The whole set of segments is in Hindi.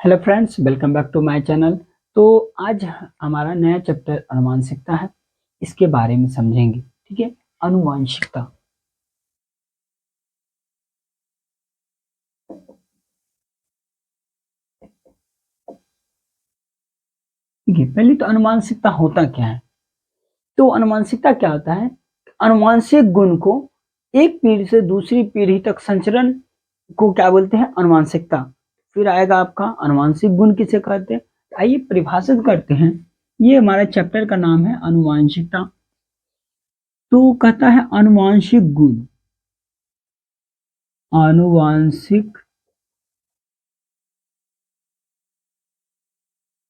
Hello friends, welcome back to my channel. तो आज हमारा नया चैप्टर अनुवांशिकता है। इसके बारे में समझेंगे। ठीक है, अनुवांशिकता। ठीक है, पहले तो अनुवांशिकता होता क्या है। तो अनुवांशिकता क्या होता है? अनुवांशिक गुण को एक पीढ़ी से दूसरी पीढ़ी तक संचरण को क्या बोलते हैं? अनुवांशिकता। फिर आएगा आपका अनुवांशिक गुण किसे कहते हैं। आइए परिभाषित करते हैं। ये हमारे चैप्टर का नाम है अनुवांशिकता। तो कहता है अनुवांशिक गुण। आनुवांशिक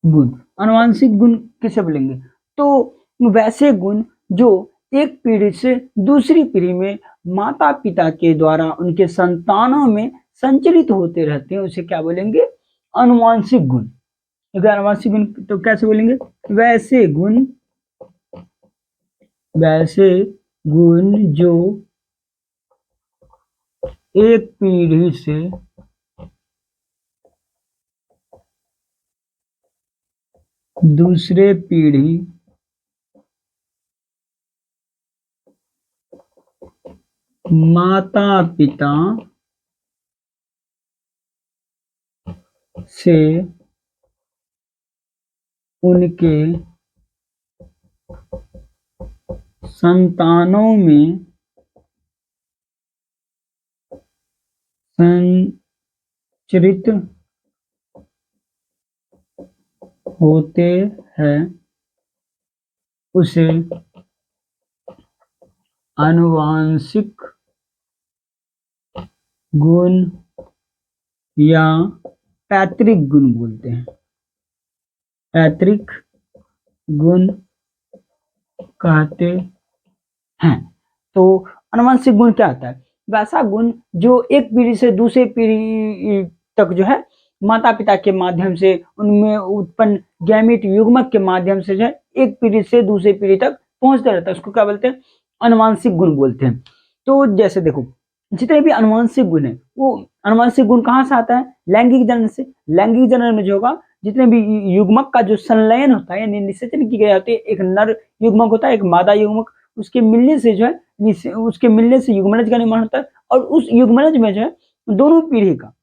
गुण। आनुवांशिक गुण किसे बोलेंगे? तो वैसे गुण जो एक पीढ़ी से दूसरी पीढ़ी में माता पिता के द्वारा उनके संतानों में संचरित होते रहते हैं, उसे क्या बोलेंगे? आनुवांशिक गुण। अगर आनुवांशिक गुण तो कैसे बोलेंगे? वैसे गुण जो एक पीढ़ी से दूसरे पीढ़ी माता पिता से उनके संतानों में संचरित होते हैं, उसे आनुवांशिक गुण या पैतृक गुण बोलते हैं। पैतृक गुण कहते हैं। तो आनुवांशिक गुण क्या होता है? वैसा गुण जो एक पीढ़ी से दूसरे पीढ़ी तक जो है माता पिता के माध्यम से उनमें उत्पन्न गैमीट युग्मक के माध्यम से जो है एक पीढ़ी से दूसरी पीढ़ी तक पहुंचता रहता है, उसको क्या बोलते हैं? आनुवांशिक गुण बोलते हैं। तो जैसे देखो, जितने भी आनुवांशिक गुण है वो आनुवांशिक गुण कहाँ से आता है? लैंगिक जनन से। लैंगिक जनन में जो होगा जितने भी युग्मक का जो संलयन होता है यानी निषेचन की गई होती है, एक नर युग्मक होता है, एक मादा युग्मक, उसके मिलने से जो है उसके मिलने से युग्मनज का निर्माण होता है। और उस युग्मनज में जो है दोनों पीढ़ी का,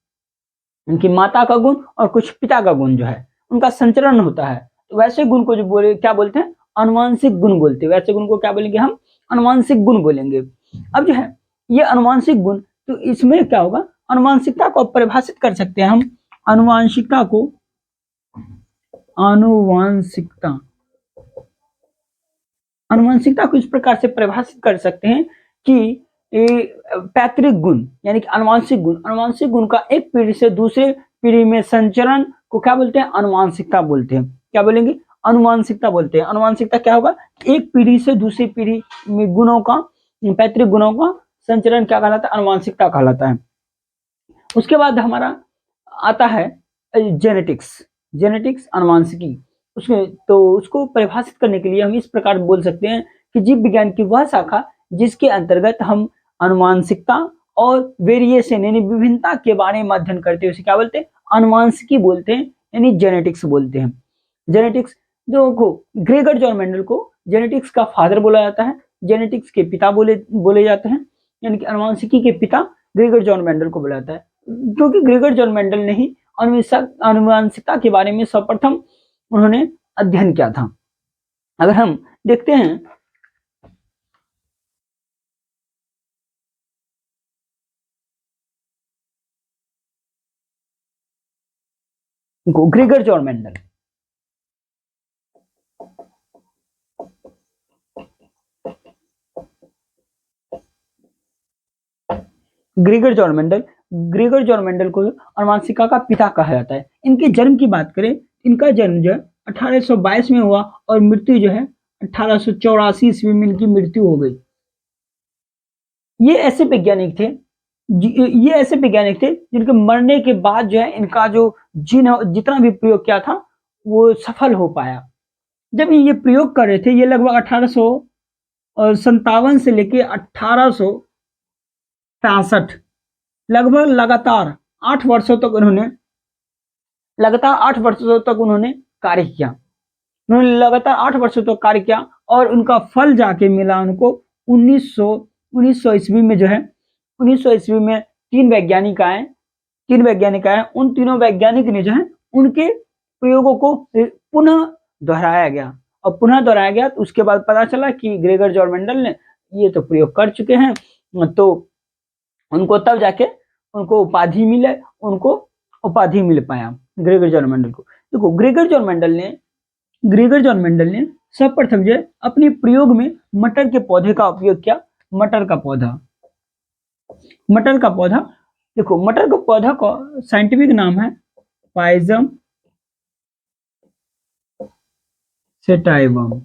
उनकी माता का गुण और कुछ पिता का गुण जो है उनका संचरण होता है। तो वैसे गुण को जो बोले क्या बोलते हैं? अनुवांशिक गुण बोलते हैं। वैसे गुण को क्या बोलेंगे? हम अनुवांशिक गुण बोलेंगे। अब जो है ये अनुवांशिक गुण, तो इसमें क्या होगा? अनुवांशिकता को परिभाषित कर सकते हैं हम। अनुवांशिकता को आनुवांशिकता अनुवांशिकता को इस प्रकार से परिभाषित कर सकते हैं कि पैतृक गुण यानी कि अनुवांशिक गुण का एक पीढ़ी से दूसरे पीढ़ी में संचरण को क्या बोलते हैं? अनुवांशिकता बोलते हैं। क्या बोलेंगे? अनुवांशिकता बोलते हैं। अनुवांशिकता क्या होगा? एक पीढ़ी से दूसरी पीढ़ी में गुणों का, पैतृक गुणों का संचरण क्या कहलाता है? अनुवांशिकता कहलाता है। उसके बाद हमारा आता है जेनेटिक्स अनुवांशिकी। उसमें तो उसको परिभाषित करने के लिए हम इस प्रकार बोल सकते हैं कि जीव विज्ञान की वह शाखा जिसके अंतर्गत हम अनुवांशिकता और वेरिएशन यानी विभिन्नता के बारे में अध्ययन करते हैं, उसे क्या बोलते हैं? अनुवांशिकी बोलते हैं, यानी जेनेटिक्स बोलते हैं। जेनेटिक्स जो को ग्रेगर जॉन मेंडल को जेनेटिक्स का फादर बोला जाता है, जेनेटिक्स के पिता बोले जाते हैं, यानी कि अनुवांशिकी के पिता ग्रेगर जॉन मेंडल को बोला जाता है, क्योंकि ग्रेगर जॉन मेंडल ने ही अनुवांशिकता के बारे में सर्वप्रथम उन्होंने अध्ययन किया था। अगर हम देखते हैं Gregor John Mendel, Gregor John Mendel को अनुवांशिकता का पिता कहा जाता है। इनके जन्म की बात करें, इनका जन्म जो है 1822 में हुआ और मृत्यु जो है 1884 ईस्वी में इनकी मृत्यु हो गई। ये ऐसे वैज्ञानिक थे जिनके मरने के बाद जो है इनका जो जितना भी प्रयोग किया था वो सफल हो पाया। जब ये प्रयोग कर रहे थे, ये लगभग 1857 से लेके 1865 लगभग लगातार 8 वर्षों तक उन्होंने लगातार 8 वर्षों तक उन्होंने कार्य किया। उन्होंने लगातार 8 वर्षों तक कार्य किया और उनका फल जाके मिला उनको 1900 ईस्वी में जो है 1900 ईस्वी में 3 वैज्ञानिक आए। उन तीनों वैज्ञानिक ने जो है उनके प्रयोगों को पुनः दोहराया गया और पुनः दोहराया गया। तो उसके बाद पता चला कि ग्रेगर जॉर्मेंडल ने ये तो प्रयोग कर चुके हैं, तो उनको तब जाके उनको उपाधि मिल पाया ग्रेगर जॉर्मेंडल को। देखो ग्रेगर जॉर्मेंडल ने सर्वप्रथम जो अपने प्रयोग में मटर के पौधे का उपयोग किया। मटर का पौधा देखो, मटर का पौधा का साइंटिफिक नाम है पाइजम सेटाइवम।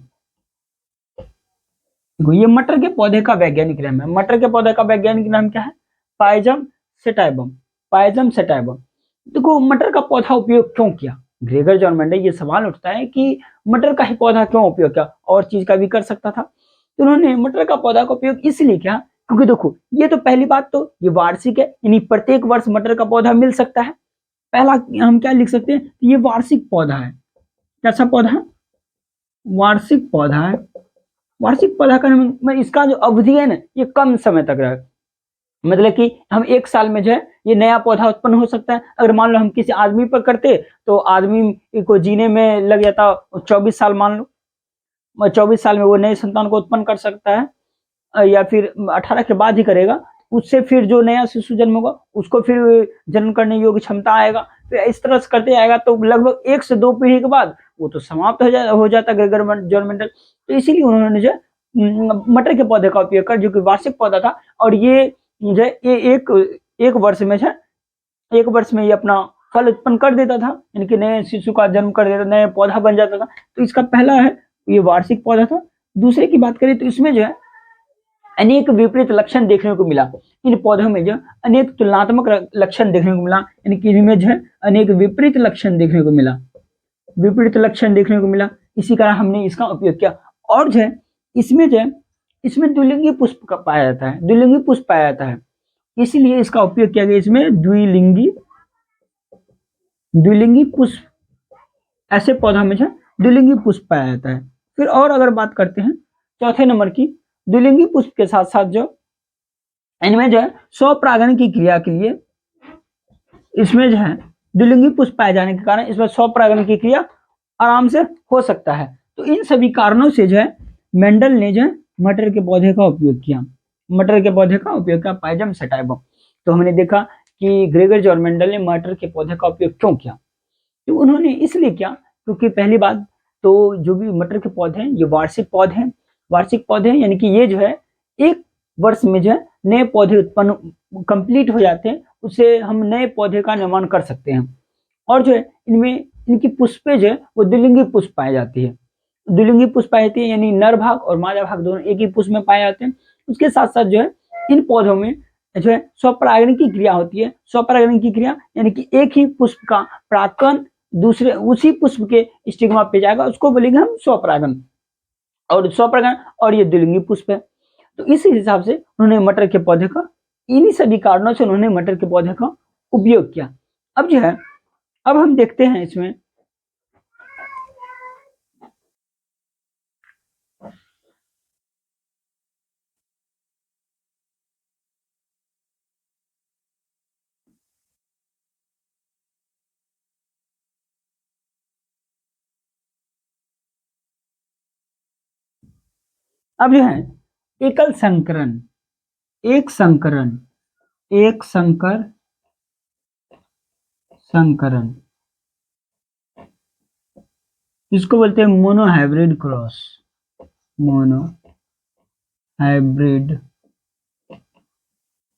ये मटर के पौधे का वैज्ञानिक नाम है। मटर के पौधे का वैज्ञानिक नाम क्या है? पाइजम सेटाइवम। देखो मटर का पौधा उपयोग क्यों किया ग्रेगर जॉर्मेंडल? ये सवाल उठता है कि मटर का ही पौधा क्यों उपयोग किया, और चीज का भी कर सकता था। तो उन्होंने मटर का पौधा का उपयोग इसलिए किया क्योंकि देखो ये तो पहली बात तो ये वार्षिक है, यानी प्रत्येक वर्ष मटर का पौधा मिल सकता है। पहला हम क्या लिख सकते हैं? ये वार्षिक पौधा है। कैसा पौधा है? वार्षिक पौधा है। वार्षिक पौधा का इसका जो अवधि है ना ये कम समय तक रहे, मतलब कि हम एक साल में जो है ये नया पौधा उत्पन्न हो सकता है। अगर मान लो हम किसी आदमी पर करते तो आदमी को जीने में लग जाता 24 साल, मान लो 24 साल में वो नए संतान को उत्पन्न कर सकता है, या फिर 18 के बाद ही करेगा। उससे फिर जो नया शिशु जन्म होगा उसको फिर जन्म करने योग्य क्षमता आएगा। फिर इस तरह से करते आएगा तो लगभग 1 से 2 पीढ़ी के बाद वो तो समाप्त हो जाता ग्रेगर जॉर्मेंडल। तो इसीलिए उन्होंने जो मटर के पौधे का उपयोग कर, जो कि वार्षिक पौधा था, और ये जो एक वर्ष में जो एक वर्ष में ये अपना फल उत्पन्न कर देता था, यानी कि नए शिशु का जन्म कर देता, नया पौधा बन जाता था। तो इसका पहला है ये वार्षिक पौधा था। दूसरे की बात करें तो इसमें जो है अनेक विपरीत लक्षण देखने को मिला। इन पौधों में जो अनेक तुलनात्मक लक्षण देखने को मिला, यानी कि इनमें जो है अनेक विपरीत लक्षण देखने को मिला। इसी कारण हमने इसका उपयोग किया। और जो है इसमें द्विलिंगी पुष्प पाया जाता है, इसीलिए इसका उपयोग किया गया। इसमें द्विलिंगी पुष्प, ऐसे पौधा में जो द्विलिंगी पुष्प पाया जाता है। फिर और अगर बात करते हैं चौथे नंबर की, द्विलिंगी पुष्प के साथ साथ जो इनमें जो है स्वपरागण की क्रिया के लिए, इसमें जो है द्विलिंगी पुष्प पाए जाने के कारण इसमें स्वपरागण की क्रिया आराम से हो सकता है। तो इन सभी कारणों से जो है मेंडल ने जो मटर के पौधे का उपयोग किया। पाइजम सेटाइवम। तो हमने देखा कि ग्रेगर जॉर्मेंडल ने मटर के पौधे का उपयोग क्यों किया। तो उन्होंने इसलिए किया क्योंकि पहली बात तो जो भी मटर के पौधे हैं ये वार्षिक पौधे हैं, यानी कि ये जो है एक वर्ष में जो है नए पौधे उत्पन्न कंप्लीट हो जाते हैं, उससे हम नए पौधे का निर्माण कर सकते हैं। और जो है इनमें इनकी पुष्पें जो है वो द्विलिंगी पुष्प पाई जाती है। यानी नर भाग और मादा भाग दोनों एक ही पुष्प में पाए जाते हैं। उसके साथ साथ जो है इन पौधों में जो है स्वपरागण की क्रिया होती है। स्वपरागण की क्रिया यानी कि एक ही पुष्प का परागकण दूसरे उसी पुष्प के स्टिग्मा पे जाएगा, उसको बोलेंगे हम स्वपरागण। और ये द्विलिंगी पुष्प है। तो इस हिसाब से उन्होंने मटर के पौधे का, इन्हीं सभी कारणों से उन्होंने मटर के पौधे का उपयोग किया। अब जो है अब हम देखते हैं इसमें अब जो है एकल संकरण, एक संकरण इसको बोलते हैं मोनोहाइब्रिड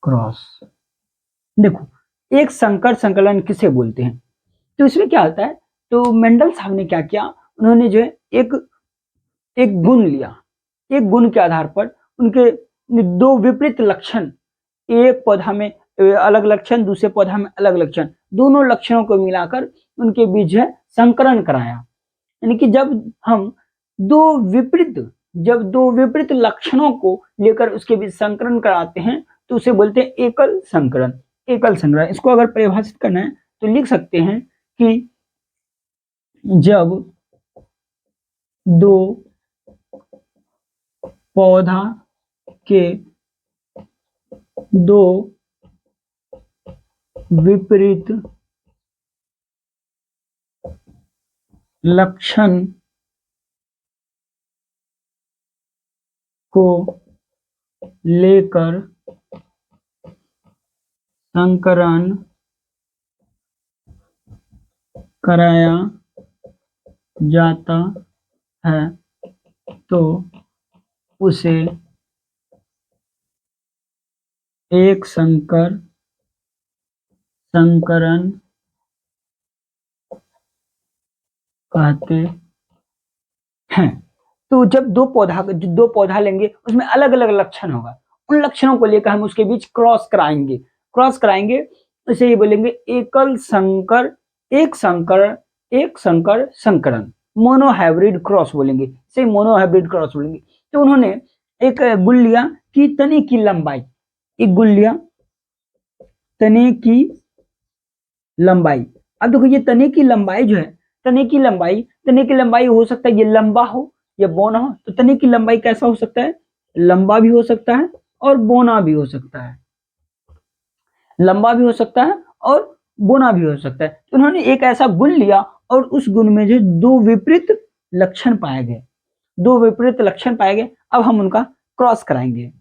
क्रॉस। देखो एक संकर संकलन किसे बोलते हैं? तो इसमें क्या होता है, तो मेंडल साहब ने क्या किया, उन्होंने जो है एक गुण लिया। एक गुण के आधार पर उनके दो विपरीत लक्षण, एक पौधा में अलग लक्षण, दूसरे पौधा में अलग लक्षण, दोनों लक्षणों को मिलाकर उनके बीच जो है संकरण कराया। यानी कि जब दो विपरीत लक्षणों को लेकर उसके बीच संकरण कराते हैं तो उसे बोलते हैं एकल संकरण। इसको अगर परिभाषित करना है तो लिख सकते हैं कि जब दो पौधा के दो विपरीत लक्षण को लेकर संकरण कराया जाता है तो उसे एक संकरण कहते हैं। तो जब दो पौधा लेंगे उसमें अलग अलग लक्षण होगा, उन लक्षणों को लेकर हम उसके बीच क्रॉस कराएंगे इसे ये बोलेंगे एकल संकर एक संकर संकरण, मोनोहाइब्रिड क्रॉस बोलेंगे, इसे मोनोहाइब्रिड क्रॉस बोलेंगे। तो उन्होंने एक गुण लिया कि तने की लंबाई, एक गुण लिया तने की लंबाई। अब देखो ये तने की लंबाई जो है, तने की लंबाई हो सकता है ये लंबा हो या बौना हो। तो तने की लंबाई कैसा हो सकता है, लंबा भी हो सकता है और बौना भी हो सकता है, लंबा भी हो सकता है और बौना भी हो सकता है। तो उन्होंने एक ऐसा गुण लिया और उस गुण में जो दो विपरीत लक्षण पाए गए, अब हम उनका क्रॉस कराएंगे।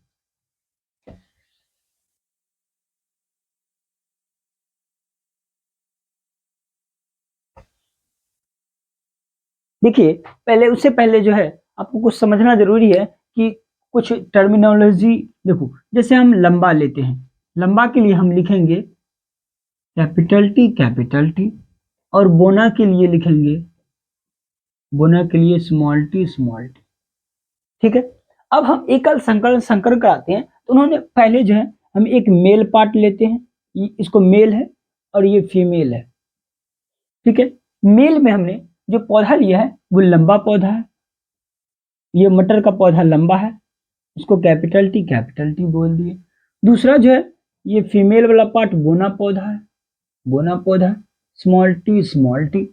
देखिए उससे पहले जो है आपको कुछ समझना जरूरी है कि कुछ टर्मिनोलॉजी देखो, जैसे हम लंबा लेते हैं, लंबा के लिए हम लिखेंगे कैपिटल टी और बोना के लिए लिखेंगे स्मॉल टी। ठीक है, अब हम एकल संकरण कराते हैं। तो उन्होंने पहले जो है हम एक मेल पार्ट लेते हैं, इसको मेल है और ये फीमेल है। ठीक है, मेल में हमने जो पौधा लिया है वो लंबा पौधा है, ये मटर का पौधा लंबा है, इसको कैपिटल टी बोल दिए। दूसरा जो है ये फीमेल वाला पार्ट बोना पौधा स्मॉल टी।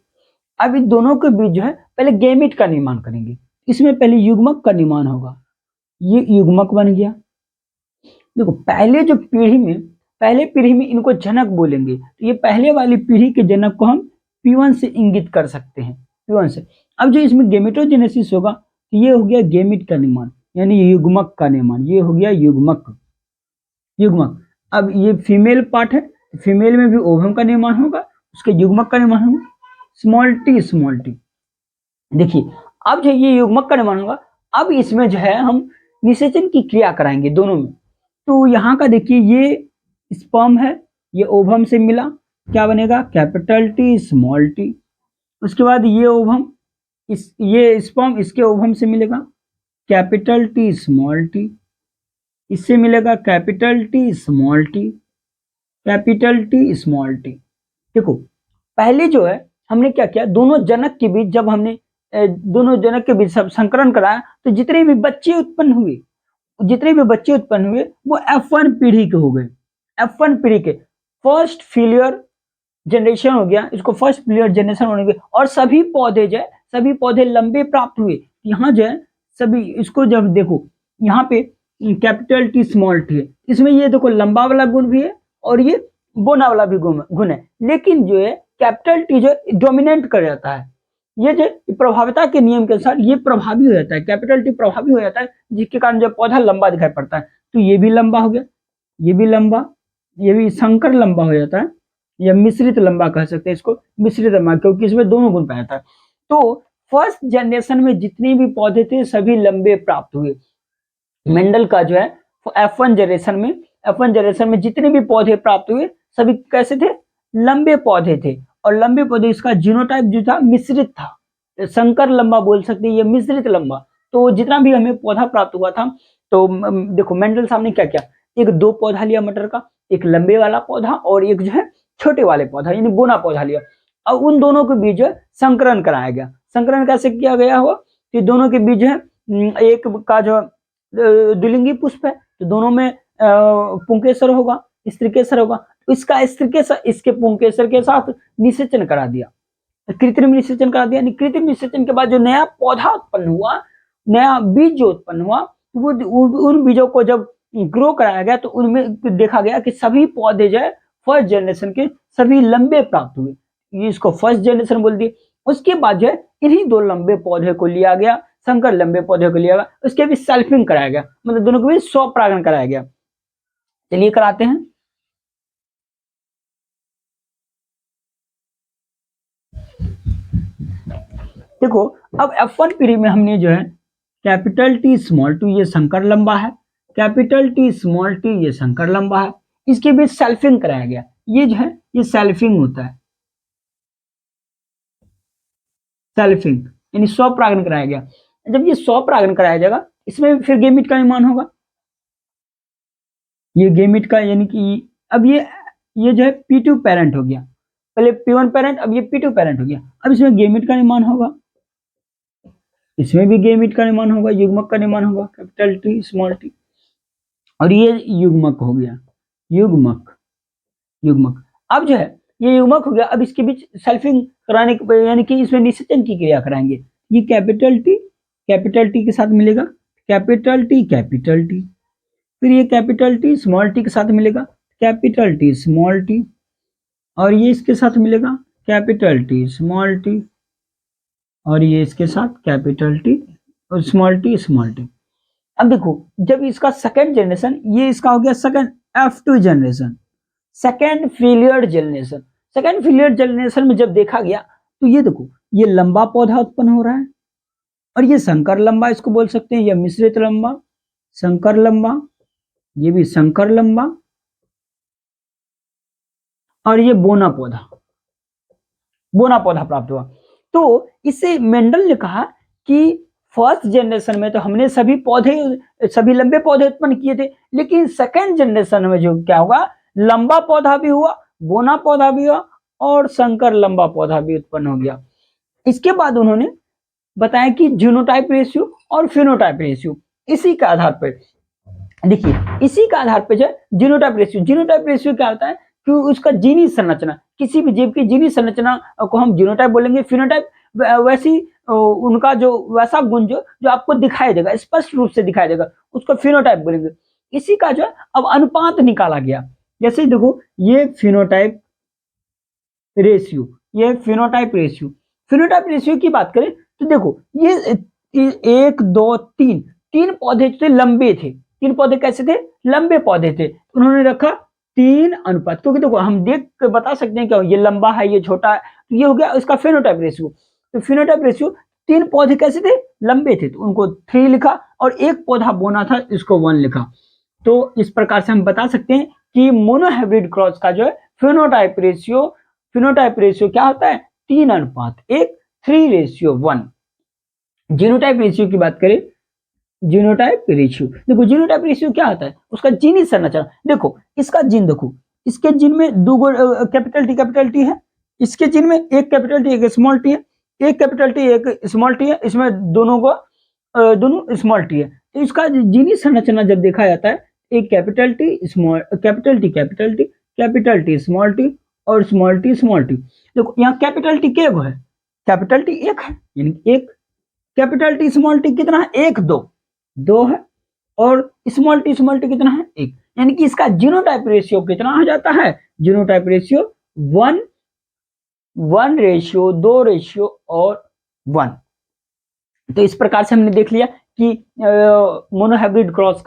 अब इन दोनों के बीच जो है पहले गैमेट का निर्माण करेंगे, इसमें पहले युग्मक का निर्माण होगा, ये युग्मक बन गया। देखो पहले पीढ़ी में इनको जनक बोलेंगे, तो ये पहले वाली पीढ़ी के जनक को हम P1 से इंगित कर सकते हैं, P1 से। अब जो इसमें गेमेटोजेनेसिस होगा तो ये हो गया गेमिट का निर्माण, यानी युग्मक का निर्माण, ये हो गया युग्मक। अब ये फीमेल पार्ट है, फीमेल में भी ओवम का निर्माण होगा, उसके युग्मक का निर्माण होगा स्मॉल टी। देखिए अब जो ये युग्मक का निर्माण होगा, अब इसमें जो है हम निषेचन की क्रिया कराएंगे दोनों में। तो यहाँ का देखिए ये स्पर्म है, ये ओवम से मिला, क्या बनेगा कैपिटल टी स्मॉल टी। उसके बाद ये ओवम ये स्पर्म इसके ओवम से मिलेगा कैपिटल टी स्मॉल टी, इससे मिलेगा कैपिटल टी स्मॉल टी। देखो पहले जो है हमने क्या किया, दोनों जनक के बीच जब हमने सब संकरण कराया तो जितने भी बच्चे उत्पन्न हुए वो F1 पीढ़ी के हो गए, F1 पीढ़ी के फर्स्ट फिलियर जनरेशन हो गया, इसको फर्स्ट फिलियर जनरेशन होने के और सभी पौधे लंबे प्राप्त हुए। यहाँ जो है सभी इसको जब देखो यहाँ पे कैपिटल टी स्मॉल टी है, इसमें ये देखो लंबा वाला गुण भी है और ये बोना वाला भी गुण है, लेकिन जो है कैपिटल टी जो डोमिनेट कर जाता है, ये जो प्रभाविता के नियम के अनुसार ये प्रभावी हो जाता है, कैपिटल टी प्रभावी हो जाता है, जिसके कारण जब पौधा लंबा दिखाई पड़ता है। तो ये भी लंबा हो गया, ये भी संकर लंबा हो जाता है, या मिश्रित लंबा कह सकते हैं इसको, मिश्रित लंबा, क्योंकि इसमें दोनों गुण पाया जाता है। तो फर्स्ट जनरेशन में जितने भी पौधे थे सभी लंबे प्राप्त हुए। मेंडल का जो है F1 जनरेशन में जितने भी पौधे प्राप्त हुए सभी कैसे थे, लंबे पौधे थे, और लंबे पौधे इसका जीनोटाइप जो था मिश्रित था, संकर लंबा बोल सकते हैं, ये मिश्रित लंबा। तो जितना भी हमें पौधा प्राप्त हुआ था, तो देखो मेंडल साहब ने क्या किया, एक दो पौधा लिया मटर का, एक लंबे वाला पौधा और एक जो है छोटे वाले पौधा यानी बोना पौधा लिया, और उन दोनों के बीच जो है संकरण कराया गया। संकरण कैसे किया गया हो कि दोनों के बीच है एक का जो द्विलिंगी पुष्प है तो दोनों में पुंकेसर होगा, स्त्रीकेसर होगा, इसका स्त्रीकेसर इसके पुंकेसर के साथ निषेचन करा दिया। कृत्रिम निषेचन करा दिया, कृत्रिम निषेचन के बाद जो नया पौधा उत्पन्न हुआ, नया बीज जो उत्पन्न हुआ, वो उन बीजों को जब ग्रो कराया गया तो उनमें देखा गया कि सभी पौधे जो है फर्स्ट जनरेशन के सभी लंबे प्राप्त हुए, ये इसको फर्स्ट जनरेशन बोल दिए। उसके बाद जो है इन्हीं दो लंबे पौधे को लिया गया, संकर लंबे पौधे को लिया गया, उसके भी सेल्फिंग कराया गया, मतलब दोनों को भी स्वपरागण कराया गया। चलिए कराते हैं। देखो अब F1 पीढ़ी में हमने जो है कैपिटल टी स्मॉल टू ये संकर लंबा है, कैपिटल टी स्मॉल टी ये संकर लंबा है, इसके बीच सेल्फिंग कराया गया, ये जो है ये सेल्फिंग होता है, सेल्फिंग यानी स्वपरागण कराया गया। जब ये स्वपरागण कराया जाएगा इसमें फिर गेमिट का निर्माण होगा, ये गेमिट का यानी कि अब ये जो है P2 पेरेंट हो गया, पहले P1 पेरेंट, अब ये P2 पेरेंट हो गया, अब इसमें गेमिट का निर्माण होगा, इसमें भी गेमिट का निर्माण होगा, युग्मक का निर्माण होगा, कैपिटल टी स्मॉल टी, और ये युग्मक हो गया, युग्मक, युग्मक। अब जो है ये युग्मक हो गया, अब इसके बीच सेल्फिंग कराने यानी कि इसमें निषेचन की क्रिया कराएंगे, ये कैपिटल टी के साथ मिलेगा, कैपिटल टी, फिर ये कैपिटल टी स्मॉल टी के साथ मिलेगा, कैपिटल टी स्मॉल टी, और ये इसके साथ मिलेगा कैपिटल टी स्मॉल टी, और ये इसके साथ कैपिटल टी और स्मॉल टी। अब देखो जब इसका सेकंड जनरेशन, ये इसका हो गया second F2 generation, second failure generation, second failure generation में जब देखा गया तो ये देखो ये लंबा पौधा उत्पन्न हो रहा है, और ये संकर लंबा इसको बोल सकते हैं, या मिश्रित लंबा, संकर लंबा, ये भी संकर लंबा, और ये बोना पौधा प्राप्त हुआ। तो इससे मेंडल ने कहा कि फर्स्ट जनरेशन में तो हमने सभी लंबे पौधे उत्पन्न किए थे, लेकिन सेकंड जनरेशन में जो क्या होगा, लंबा पौधा भी हुआ, बोना पौधा भी हुआ, और संकर लंबा पौधा भी उत्पन्न हो गया। इसके बाद उन्होंने बताया कि जीनोटाइप रेशियो और फिनोटाइप रेशियो, इसी के आधार पर देखिए, इसी के आधार पर जो जीनोटाइप रेशियो क्या होता है कि उसका जीनी संरचना, किसी भी जीव की जीनी संरचना को हम जीनोटाइप बोलेंगे, फिनोटाइप वैसी उनका जो वैसा गुण जो आपको दिखाई देगा, स्पष्ट रूप से दिखाई देगा, उसको फिनोटाइप बोलेंगे। इसी का जो है अब अनुपात निकाला गया, जैसे देखो ये फिनोटाइप रेशियो, फिनोटाइप रेशियो की बात करें तो देखो ये 1 2 3 पौधे थे, लंबे थे, 3 पौधे कैसे थे, लंबे पौधे थे, उन्होंने रखा 3 अनुपात, क्योंकि देखो हम देख कर बता सकते हैं क्या ये लंबा है ये छोटा है, तो ये हो गया इसका फिनोटाइप रेशियो। तो फिनोटाइप रेशियो 3 पौधे कैसे थे, लंबे थे, तो उनको 3 लिखा, और एक पौधा बोना था इसको 1 लिखा। तो इस प्रकार से हम बता सकते हैं कि मोनोहाइब्रिड क्रॉस का जो है फिनोटाइप रेशियो क्या होता है, 3:1, 3:1। जीनोटाइप रेशियो की बात करें, जीनोटाइप रेशियो देखो, जीनोटाइप रेशियो क्या होता है, उसका जीनी संरचना देखो, इसका जीन देखो, इसके जीन में 2 कैपिटल टी है, इसके जीन में एक कैपिटल टी एक स्मॉल टी है, एक कैपिटल टी एक स्मॉल टी है, इसमें दोनों स्मॉल टी है। तो इसका जीनी संरचना जब देखा जाता है, एक कैपिटल टी स्मॉल टी और स्मॉल टी। देखो यहाँ कैपिटल टी क्या है, कैपिटल टी एक है, यानी एक, कैपिटल टी स्मॉल टी कितना है, 1 2 है, और स्मॉल टी कितना है, 1, यानी कि इसका जीनोटाइप रेशियो कितना हो जाता है, जीनोटाइप रेशियो 1:2 और 1। तो इस प्रकार से हमने देख लिया कि मोनोहाइब्रिड क्रॉस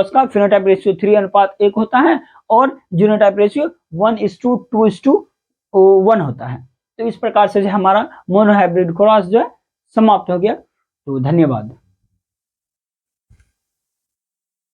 का फिनोटाइप रेशियो 3:1 होता है, और जीनोटाइप रेशियो 1:2:1 होता है। तो इस प्रकार से हमारा मोनोहाइब्रिड क्रॉस जो है समाप्त हो गया। तो धन्यवाद।